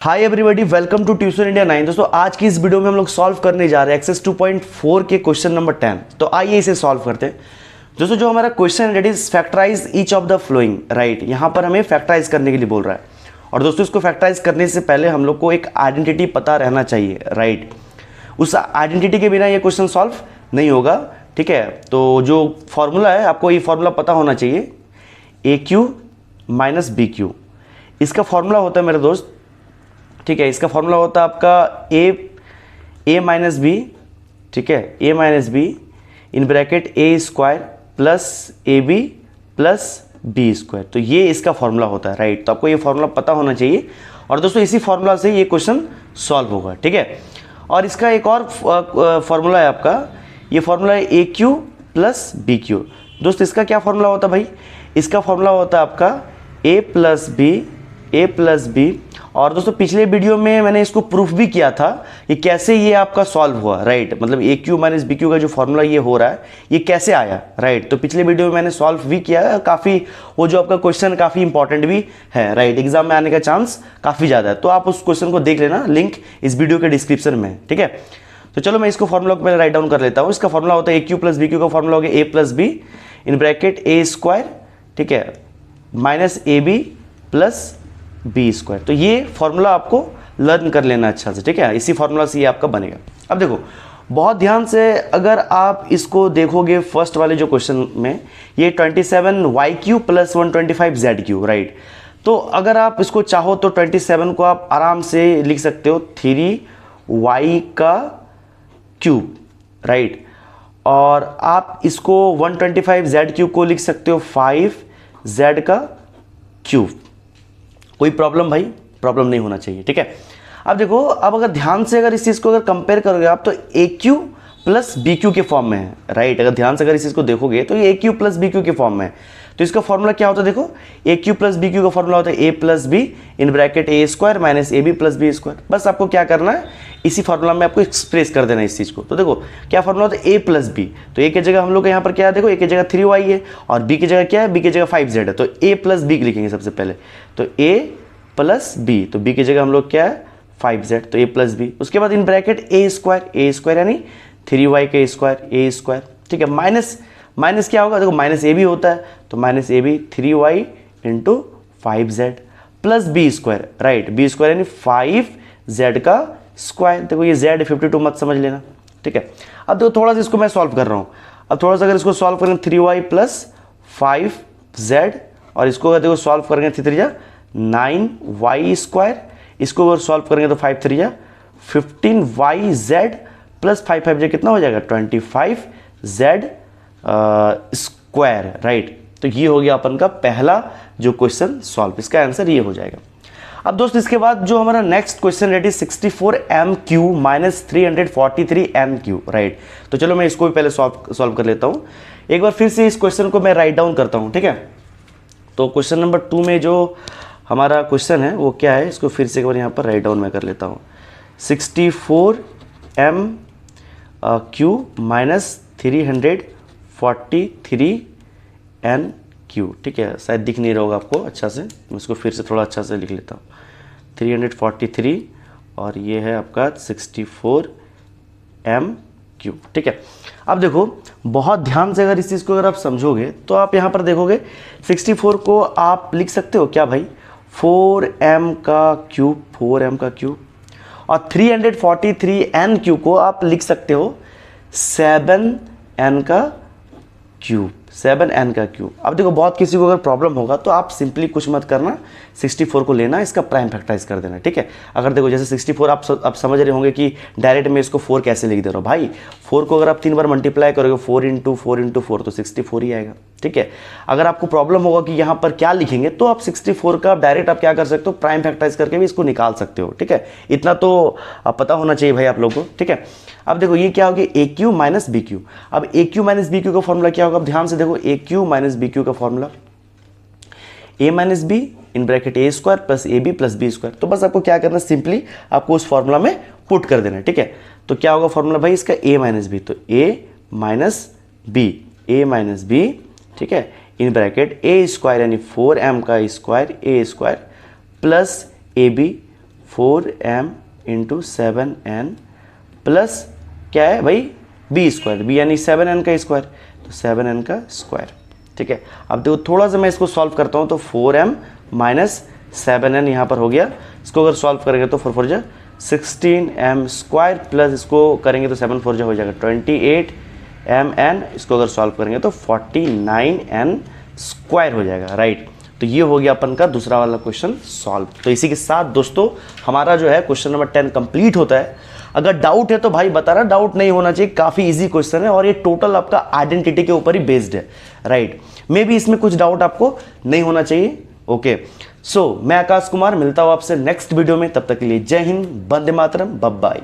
Hi everybody, welcome to tuition India 9। दोस्तों आज की इस वीडियो में हम लोग सॉल्व करने जा रहे हैं एक्सरसाइज 2.4 के क्वेश्चन नंबर 10। तो आइए इसे सॉल्व करते हैं। दोस्तों जो हमारा क्वेश्चन है that is factorize each of the following, right. यहाँ पर हमें फैक्टराइज करने के लिए बोल रहा है। और दोस्तों इसको फैक्टराइज करने से पहले हम लोग को एक आइडेंटिटी पता रहना चाहिए, राइट। उस आइडेंटिटी के बिना ये क्वेश्चन सॉल्व नहीं होगा, ठीक है। तो जो फॉर्मूला है आपको ये फॉर्मूला पता होना चाहिए, ए क्यू माइनस बी क्यू। इसका फॉर्मूला होता है मेरे दोस्त, ठीक है। इसका फॉर्मूला होता है आपका ए माइनस बी, ठीक है, A minus B in bracket A square plus A B plus B square. तो ये इसका फॉर्मूला होता है, राइट। तो आपको ये फॉर्मूला पता होना चाहिए। और दोस्तों इसी फॉर्मूला से ये क्वेश्चन सॉल्व होगा, ठीक है। और इसका एक और फॉर्मूला है आपका, ये फॉर्मूला है A Q plus B Q. दोस्त इसका क्या फॉर्मूला होता है भाई? इसका फॉर्मूला होता है आपका ए प्लस बी। और दोस्तों पिछले वीडियो में मैंने इसको प्रूफ भी किया था कि कैसे ये आपका सॉल्व हुआ, राइट। मतलब ए क्यू माइनस बी क्यू का जो फॉर्मूला ये हो रहा है ये कैसे आया, राइट। तो पिछले वीडियो में मैंने सॉल्व भी किया है। काफ़ी वो जो आपका क्वेश्चन काफ़ी इंपॉर्टेंट भी है, राइट। एग्जाम में आने का चांस काफ़ी ज़्यादा है। तो आप उस क्वेश्चन को देख लेना, लिंक इस वीडियो के डिस्क्रिप्शन में, ठीक है। तो चलो मैं इसको फॉर्मूला को पहले राइट डाउन कर लेता हूँ। इसका फॉर्मूला होता है A Q plus B Q का फॉर्मूला हो गया A plus B in bracket A square, ठीक है, minus A B plus B square. तो ये फॉर्मूला आपको लर्न कर लेना अच्छा से, ठीक है। इसी फॉर्मूला से ये आपका बनेगा। अब देखो बहुत ध्यान से अगर आप इसको देखोगे, फर्स्ट वाले जो क्वेश्चन में ये 27 y cube plus 125 z cube, right. तो अगर आप इसको चाहो तो 27 को आप आराम से लिख सकते हो 3y का क्यूब, राइट। और आप इसको 125 जेड क्यूब को लिख सकते हो 5z का क्यूब। कोई प्रॉब्लम भाई? प्रॉब्लम नहीं होना चाहिए, ठीक है। अब देखो, अब अगर ध्यान से अगर इस चीज़ को अगर कंपेयर करोगे आप तो ए क्यू प्लस बी क्यू के फॉर्म में है, राइट। अगर ध्यान से अगर इस चीज़ को देखोगे तो ये A Q plus B Q के फॉर्म में है। तो इसका फॉर्मूला क्या होता है? देखो ए क्यू प्लस बी क्यू का फॉर्मूला होता है A plus B in bracket A square minus A B plus B square. बस आपको क्या करना है, इसी फॉर्मूला में आपको एक्सप्रेस कर देना है इस चीज़ को। तो देखो क्या फॉर्मूला होता है ए प्लस बी। तो ए की जगह हम लोग यहाँ पर क्या है, देखो ए की जगह 3y है और बी की जगह क्या है, बी की जगह 5z है। तो ए प्लस बी लिखेंगे सबसे पहले। तो ए प्लस बी, तो बी की जगह हम लोग क्या है 5z, तो a प्लस बी। उसके बाद इन ब्रैकेट ए स्क्वायर यानी 3y का स्क्वायर, ठीक है। माइनस क्या होगा? देखो माइनस ए बी होता है, तो माइनस ए b 3y into 5z plus B square, right. B square यानी 5z का स्क्वायर। देखो ये z 52 मत समझ लेना, ठीक है। अब देखो थोड़ा सा इसको मैं सॉल्व कर रहा हूँ। अब थोड़ा सा अगर इसको सॉल्व करेंगे 3y प्लस 5z और इसको अगर देखो सॉल्व करेंगे 3 9y स्क्वायर, इसको अगर सॉल्व करेंगे तो 5 3 15yz प्लस 5 5 कितना हो जाएगा 25z स्क्वायर, राइट। तो ये हो गया अपन का पहला जो क्वेश्चन सॉल्व, इसका आंसर ये हो जाएगा। अब दोस्त इसके बाद जो हमारा next question rate 64m³ minus 343m³, right. तो चलो मैं इसको भी पहले सॉल्व कर लेता हूँ। एक बार फिर से इस क्वेश्चन को मैं राइट डाउन करता हूँ, ठीक है। तो क्वेश्चन नंबर 2 में जो हमारा क्वेश्चन है वो क्या है, इसको फिर से एक बार यहाँ पर राइट डाउन में कर लेता हूँ। 64m³ माइनस 343n³, ठीक है। शायद दिख नहीं रहा होगा आपको अच्छा से, मैं इसको फिर से थोड़ा अच्छा से लिख लेता हूँ। 343 और ये है आपका 64m³, ठीक है। अब देखो बहुत ध्यान से अगर इस चीज़ को अगर आप समझोगे तो आप यहाँ पर देखोगे 64 को आप लिख सकते हो क्या भाई 4m का क्यूब और 343n³ को आप लिख सकते हो 7n का क्यूब। अब देखो बहुत किसी को अगर प्रॉब्लम होगा तो आप सिंपली कुछ मत करना, 64 को लेना, इसका प्राइम फैक्टराइज कर देना, ठीक है। अगर देखो जैसे 64 आप समझ रहे होंगे कि डायरेक्ट में इसको 4 कैसे लिख दे रहा हूँ भाई। 4 को अगर आप 3 बार मल्टीप्लाई करोगे 4 इंटू 4 तो 64 ही आएगा, ठीक है। अगर आपको प्रॉब्लम होगा कि यहाँ पर क्या लिखेंगे तो आप 64 का डायरेक्ट आप क्या कर सकते हो, प्राइम फैक्टराइज करके भी इसको निकाल सकते हो, ठीक है। इतना तो पता होना चाहिए भाई आप लोगों को, ठीक है। अब देखो ये क्या होगी a cube minus b cube. अब a cube minus b Q का फॉर्मूला क्या होगा? अब ध्यान से देखो ए क्यू माइनस बी क्यू का formula a minus B in bracket A square plus A B plus B square. तो बस आपको क्या करना है, सिंपली आपको उस फॉर्मूला में पुट कर देना है, ठीक है। तो क्या होगा फॉर्मूला भाई इसका ए माइनस बी, तो ए माइनस बी, ठीक है, इन ब्रैकेट ए स्क्वायर यानी 4m का square a square plus A b 4m into 7n plus क्या है भाई बी स्क्वायर, बी यानी 7n का स्क्वायर, तो 7n का स्क्वायर। ठीक है, अब देखो थोड़ा सा मैं इसको सॉल्व करता हूँ, तो 4m माइनस 7n यहाँ पर हो गया। इसको अगर सॉल्व करेंगे तो 4 4 जा 16m स्क्वायर प्लस इसको करेंगे तो 7 4 जा हो जाएगा 28mn, इसको अगर सॉल्व करेंगे तो 49n स्क्वायर हो जाएगा। राइट, तो ये हो गया अपन का दूसरा वाला क्वेश्चन सॉल्व। तो इसी के साथ दोस्तों हमारा जो है क्वेश्चन नंबर 10 कंप्लीट होता है। अगर डाउट है तो भाई बता रहा, डाउट नहीं होना चाहिए, काफ़ी इजी क्वेश्चन है और ये टोटल आपका आइडेंटिटी के ऊपर ही बेस्ड है। राइट, मे बी इसमें कुछ डाउट आपको नहीं होना चाहिए। ओके, सो मैं आकाश कुमार मिलता हूँ आपसे नेक्स्ट वीडियो में, तब तक के लिए जय हिंद, वंदे मातरम, बाय बाय।